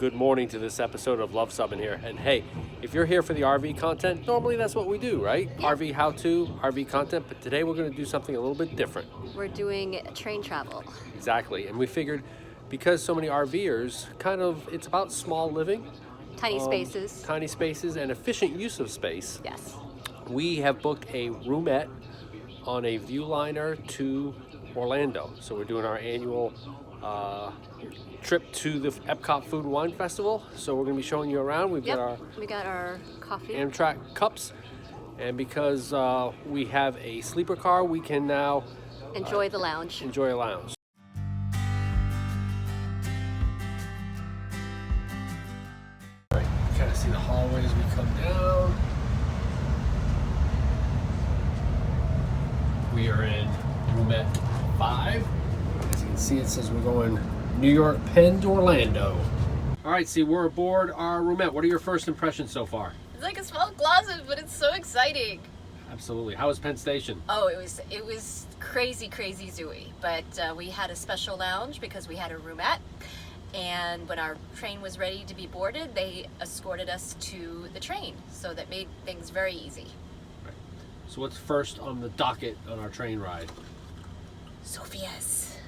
good morning to this episode of Luv Subbin here. And hey, if you're here for the RV content, normally that's what we do, right? Yeah. RV how-to, RV content, but today we're going to do something a little bit different. We're doing train travel. Exactly, and we figured because so many RVers, it's about small living. Tiny spaces. Tiny spaces and efficient use of space. Yes. We have booked a roomette on a Viewliner to Orlando. So we're doing our annual trip to the EPCOT Food and Wine Festival. So we're going to be showing you around. We got our coffee. Amtrak cups. And because we have a sleeper car, we can now enjoy the lounge. Enjoy a lounge. All right, you kind of see the hallway as we come down. We are in Roomette 5. As you can see, it says we're going New York Penn to Orlando. All right, see, we're aboard our roomette. What are your first impressions so far? It's like a small closet, but it's so exciting. Absolutely. How was Penn Station? Oh, it was crazy zooey. But we had a special lounge because we had a roomette. And when our train was ready to be boarded, they escorted us to the train. So that made things very easy. Right. So what's first on the docket on our train ride? Sophia's.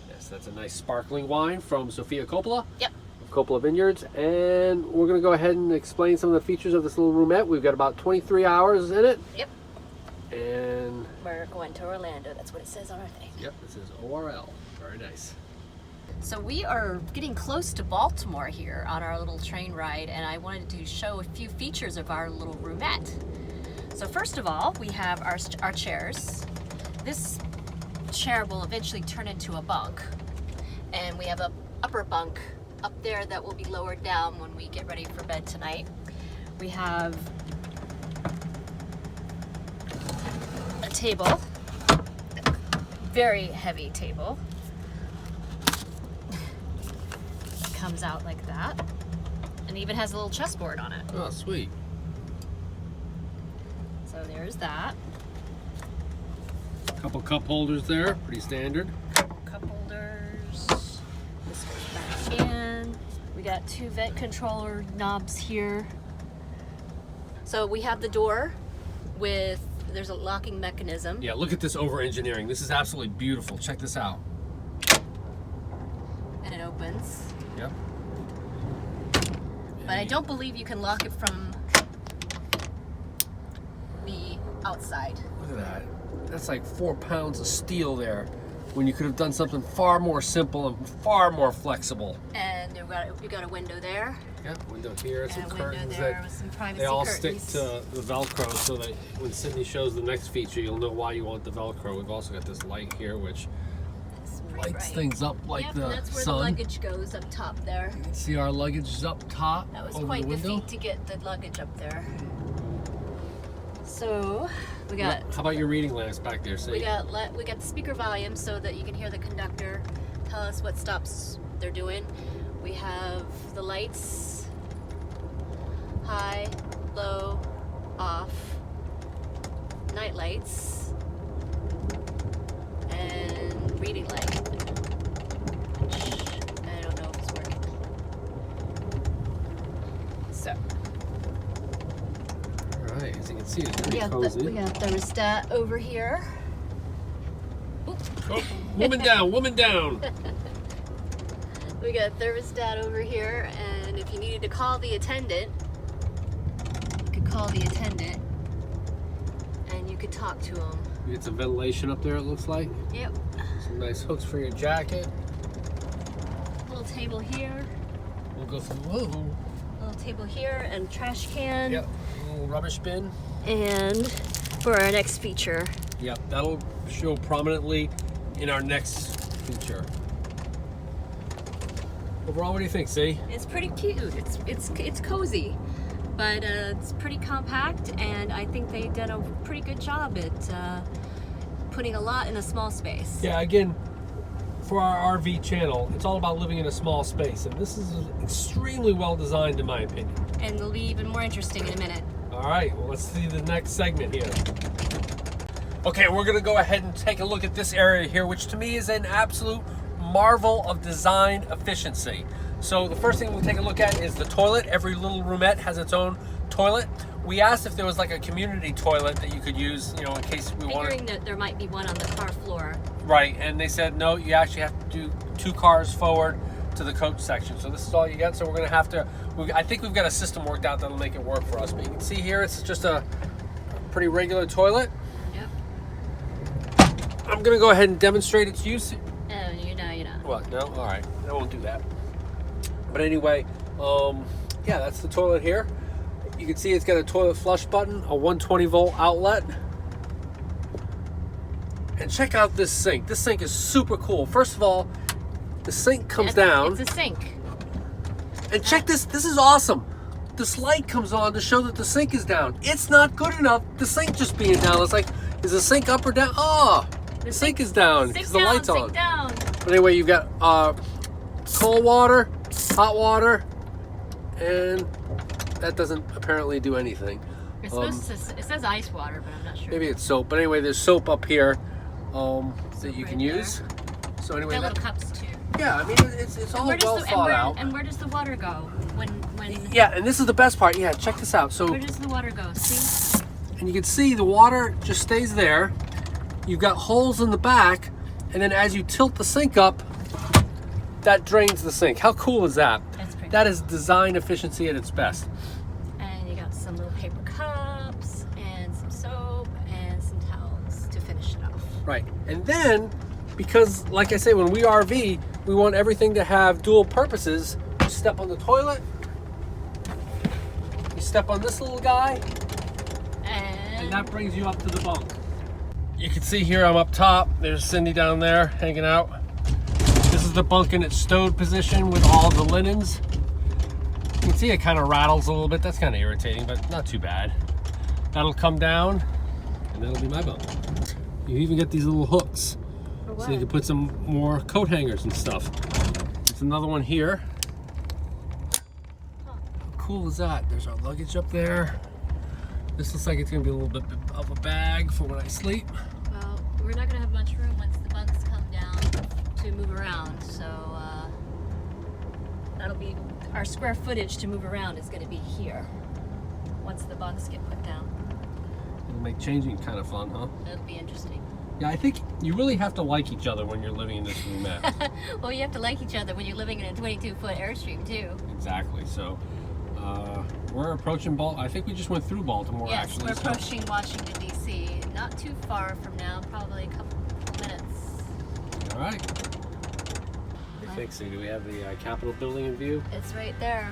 Yes, that's a nice sparkling wine from Sofia Coppola. Yep. Coppola Vineyards, and we're going to go ahead and explain some of the features of this little roomette. We've got about 23 hours in it. Yep. And we're going to Orlando. That's what it says on our thing. Yep, it says ORL. Very nice. So we are getting close to Baltimore here on our little train ride, and I wanted to show a few features of our little roomette. So first of all, we have our chairs. This chair will eventually turn into a bunk, and we have a upper bunk up there that will be lowered down when we get ready for bed tonight. We have a table, very heavy table. It comes out like that, and even has a little chessboard on it. Oh, sweet. So there's that. Couple cup holders there, pretty standard. Couple cup holders. This goes back in. We got two vent controller knobs here. So we have the door with, there's a locking mechanism. Yeah, look at this over-engineering. This is absolutely beautiful. Check this out. And it opens. Yep. But I don't believe you can lock it from the outside. Look at that. That's like 4 pounds of steel there, when you could have done something far more simple and far more flexible. And we got a window there. Yeah, window here, And some a window curtains there that with some privacy they all curtains. stick to the Velcro, so that when Sydney shows the next feature, you'll know why you want the Velcro. We've also got this light here, which It's pretty lights bright. things up like Yep, the and that's where sun. the luggage goes up top there. You can see our luggage is up top. That was over quite the the window. feat to get the luggage up there. So we got How about your reading lamps back there? See? we got the speaker volume so that you can hear the conductor tell us what stops they're doing. We have the lights, high, low, off, night lights, and reading light. Which I don't know if it's working. So. All right, as you can see, it's pretty We got cozy. the thermostat over here. Oh, woman down, woman down. We got a thermostat over here, and if you needed to call the attendant, you could call the attendant, and you could talk to him. You get some ventilation up there, it looks like. Yep. Some nice hooks for your jacket. Little table here, We'll go through. Whoa. little table here, and trash can. Yep. A little rubbish bin. And for our next feature, Yep. That'll show prominently in our next feature. Overall, what do you think, see? it's pretty cute. It's cozy, but it's pretty compact, and I think they did a pretty good job at putting a lot in a small space. Yeah, again, for our RV channel, it's all about living in a small space, and this is extremely well designed in my opinion. And it'll be even more interesting in a minute. All right, well, let's see the next segment here. Okay, we're gonna go ahead and take a look at this area here, which to me is an absolute marvel of design efficiency. So the first thing we'll take a look at is the toilet. Every little roomette has its own toilet. We asked if there was like a community toilet that you could use, you know, in case we wanted. Figuring that there might be one on the car floor. Right, and they said no, you actually have to do 2 cars forward to the coach section. So this is all you get. So we're gonna have to, I think we've got a system worked out that'll make it work for us. But you can see here, it's just a pretty regular toilet. Yep. I'm gonna go ahead and demonstrate its use. Oh, you know. What? No? All right, I won't do that. But anyway, yeah, that's the toilet here. You can see it's got a toilet flush button, a 120 volt outlet. And check out this sink. This sink is super cool. First of all, the sink comes down. It's a sink. And check this, this is awesome. This light comes on to show that the sink is down. It's not good enough, the sink just being down. It's like, is the sink up or down? Oh, the sink is down because the light's on. Down. But anyway, you've got cold water, hot water, and that doesn't apparently do anything. It's supposed to, it says ice water, but I'm not sure. Maybe it's soap. But anyway, there's soap up here that you can use. So anyway, little cups too. Yeah, I mean it's all well thought out. And where does the water go when? Yeah, and this is the best part. Yeah, check this out. So where does the water go? See? And you can see the water just stays there. You've got holes in the back, and then as you tilt the sink up, that drains the sink. How cool is that? That's pretty That is design efficiency at its best. And you got some little paper cups and some soap and some towels to finish it off. Right, and then because, like I say, when we RV, we want everything to have dual purposes. You step on the toilet, you step on this little guy, and that brings you up to the bunk. You can see here I'm up top. There's Cindy down there hanging out. This is the bunk in its stowed position with all the linens. You can see it kind of rattles a little bit. That's kind of irritating, but not too bad. That'll come down, and that'll be my bunk. You even get these little hooks, so you can put some more coat hangers and stuff. There's another one here. How cool is that? There's our luggage up there. This looks like it's gonna be a little bit of a bag for when I sleep. Well, we're not gonna have much room once the bunks come down to move around, so that'll be our square footage to move around is gonna be here once the bunks get put down. It'll make changing kind of fun, huh? It'll be interesting. Yeah, I think you really have to like each other when you're living in this roomette. Well, you have to like each other when you're living in a 22-foot Airstream too. Exactly. So we're approaching I think we just went through Baltimore, yes, actually. We're approaching Washington, D.C. Not too far from now, probably a couple minutes. All right. What do you think, Sue? Do we have the Capitol building in view? It's right there.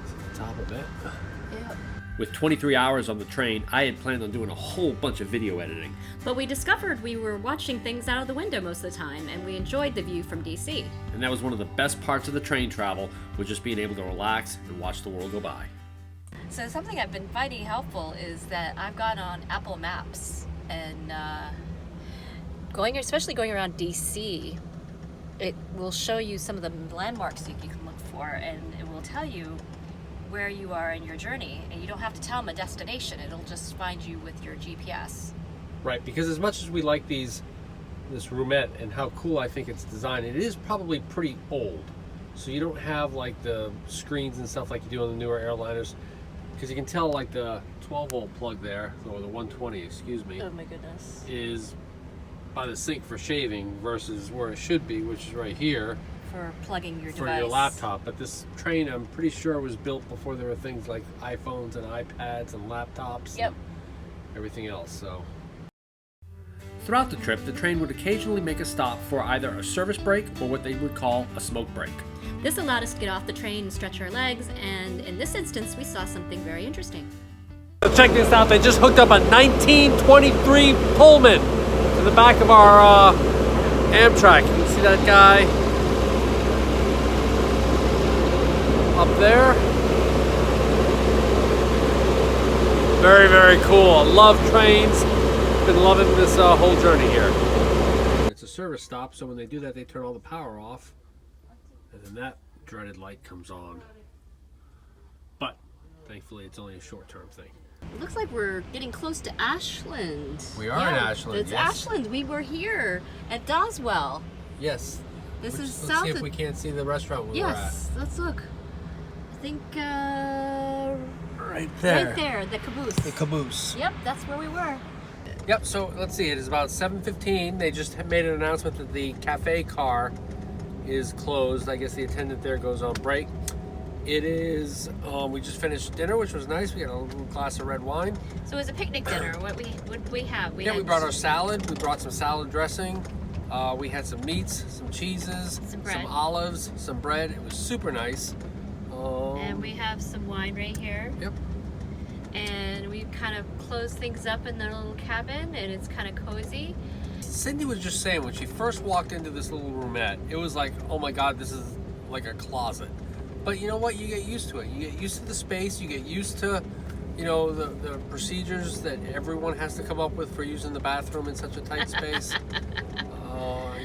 It's the top of it. Yep. With 23 hours on the train, I had planned on doing a whole bunch of video editing. But we discovered we were watching things out of the window most of the time, and we enjoyed the view from DC. And that was one of the best parts of the train travel, was just being able to relax and watch the world go by. So something I've been finding helpful is that I've got on Apple Maps, and especially going around DC, it will show you some of the landmarks you can look for, and it will tell you where you are in your journey, and you don't have to tell them a destination. It'll just find you with your GPS. Right, because as much as we like this roomette and how cool I think it's designed, it is probably pretty old. So you don't have like the screens and stuff like you do on the newer airliners, because you can tell like the 12 volt plug there, or the 120, excuse me. Oh my goodness. Is by the sink for shaving versus where it should be, which is right here. For plugging your for device. your laptop. But this train, I'm pretty sure, was built before there were things like iPhones and iPads and laptops. Yep. And everything else. So Throughout the trip, the train would occasionally make a stop for either a service break or what they would call a smoke break. This allowed us to get off the train and stretch our legs, and in this instance, we saw something very interesting. check this out. They just hooked up a 1923 Pullman to the back of our Amtrak. You can see that guy up there. Very, very cool. I love trains. Been loving this whole journey here. It's a service stop, so when they do that, they turn all the power off, and then that dreaded light comes on. But thankfully, it's only a short-term thing. It looks like we're getting close to Ashland. We are in Ashland. It's yes. Ashland. We were here at Doswell. Yes. This is Let's south see if of... we can't see the restaurant we were at. Yes, let's look. I think Right there. right there, the caboose. The caboose. Yep, that's where we were. Yep, so let's see, it is about 7:15. They just made an announcement that the cafe car is closed. I guess the attendant there goes on break. It is, we just finished dinner, which was nice. We got a little glass of red wine. So it was a picnic dinner. What did we have? We brought our salad. We brought some salad dressing. We had some meats, some cheeses, Some bread. some olives, some bread. It was super nice. And we have some wine right here. Yep. And we kind of closed things up in the little cabin, and it's kind of cozy. Cindy was just saying when she first walked into this little roomette, it was like, oh my God, this is like a closet. But you know what? You get used to it. You get used to the space. You get used to, you know, the procedures that everyone has to come up with for using the bathroom in such a tight space.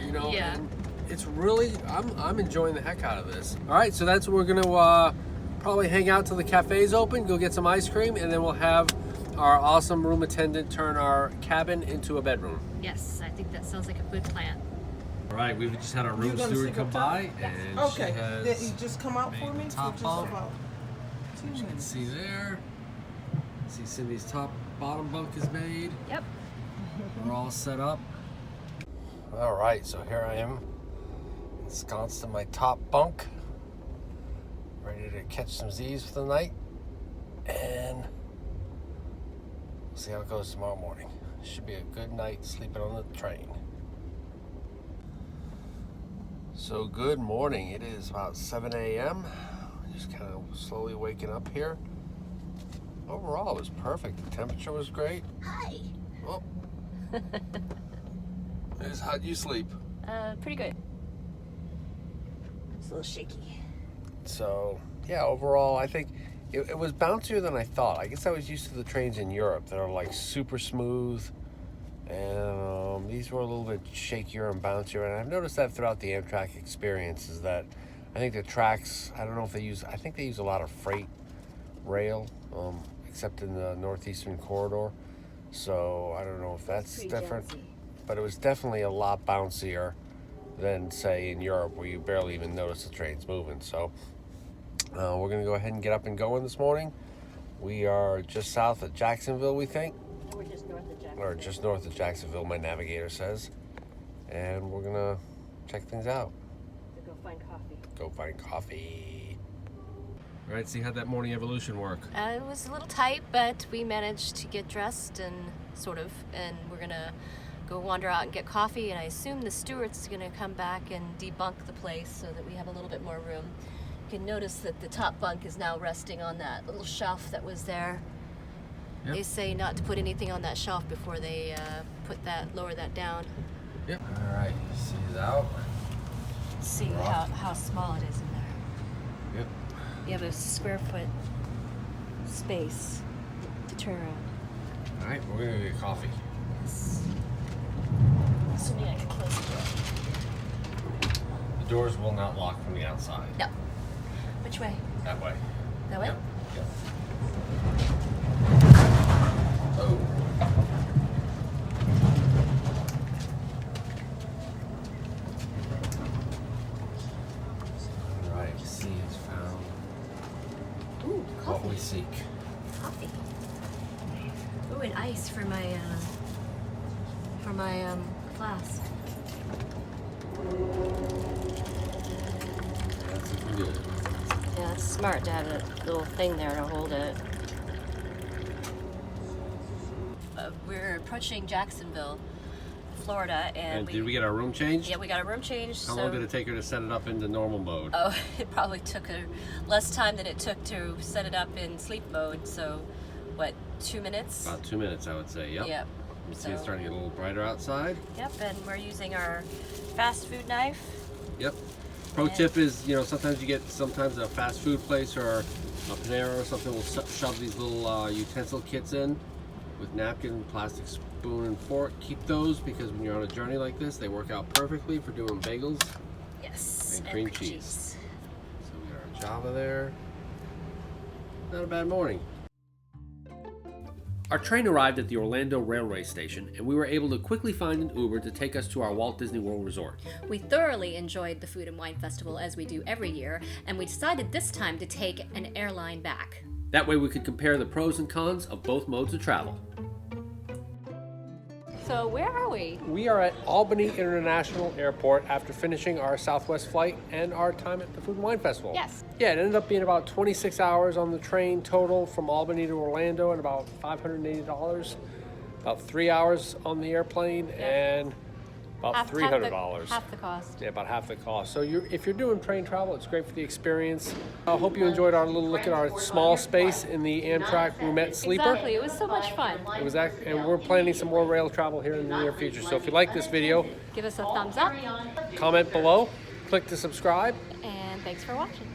You know, Yeah. and it's really, I'm enjoying the heck out of this. All right, so that's what we're gonna probably hang out till the cafe's open, go get some ice cream, and then we'll have our awesome room attendant turn our cabin into a bedroom. Yes, I think that sounds like a good plan. All right, we've just had our room gonna steward sing come up by, top? and Okay, she has then you just come out for made me the for top just bunk. about 2 You can minutes. see there. See Cindy's bottom bunk is made. Yep. We're all set up. All right, so here I am, ensconced in my top bunk, ready to catch some Z's for the night, and we'll see how it goes tomorrow morning. Should be a good night sleeping on the train. So good morning. It is about 7 a.m. Just kind of slowly waking up here. Overall, it was perfect. The temperature was great. Hi. Oh. How'd you sleep? Pretty good. It's a little shaky. So, yeah, overall, I think it was bouncier than I thought. I guess I was used to the trains in Europe that are like super smooth, and these were a little bit shakier and bouncier. And I've noticed that throughout the Amtrak experience is that I think the tracks, I don't know if they use, I think they use a lot of freight rail, except in the Northeastern Corridor. So I don't know if that's different. But it was definitely a lot bouncier than, say, in Europe, where you barely even notice the trains moving. So we're going to go ahead and get up and going this morning. We are just south of Jacksonville, we think. We're just north of Jacksonville. Or just north of Jacksonville, my navigator says. And we're going to check things out. To go find coffee. Go find coffee. All right, see how that morning evolution work. It was a little tight, but we managed to get dressed and we're gonna go wander out and get coffee, and I assume the steward's gonna come back and debunk the place so that we have a little bit more room. You can notice that the top bunk is now resting on that little shelf that was there. Yep. They say not to put anything on that shelf before they lower that down. Yep. All right, see it out. Let's see how small it is in there. Yep. You have a square foot space to turn around. All right, we're going to get coffee. Yes. Assuming I can close the door. The doors will not lock from the outside. No. Which way? That way. That way? Yep. Yep. Oh. All right, C is found. Ooh, What coffee. we seek. Coffee. Ooh, and ice for my flask. That's good. Yeah, it's smart to have a little thing there to hold it. We're approaching Jacksonville, Florida, And did we get our room changed? Yeah, we got a room change. How long did it take her to set it up into normal mode? Oh, it probably took her less time than it took to set it up in sleep mode. So, what, 2 minutes? About 2 minutes, I would say. Yep. Yep. You see it's starting to get a little brighter outside. Yep, and we're using our fast food knife. Yep. Pro tip is, sometimes you get a fast food place or a Panera or something will shove these little utensil kits in with napkin, plastic spoon, and fork. Keep those because when you're on a journey like this, they work out perfectly for doing bagels. Yes, And cream cheese. So we got our Java there. Not a bad morning. Our train arrived at the Orlando Railway Station, and we were able to quickly find an Uber to take us to our Walt Disney World Resort. We thoroughly enjoyed the Food and Wine Festival as we do every year, and we decided this time to take an airline back. That way we could compare the pros and cons of both modes of travel. So where are we? We are at Albany International Airport after finishing our Southwest flight and our time at the Food and Wine Festival. Yes. Yeah, it ended up being about 26 hours on the train total from Albany to Orlando and about $580. About 3 hours on the airplane and about $300. Half the cost. Yeah, about half the cost. So if you're doing train travel, it's great for the experience. I hope you enjoyed our little look at our small space in the Amtrak Roomette sleeper. Exactly, it was so much fun. It was and we're planning some more rail travel here in the near future. So if you like this video, Give us a thumbs up, comment below, click to subscribe. and thanks for watching.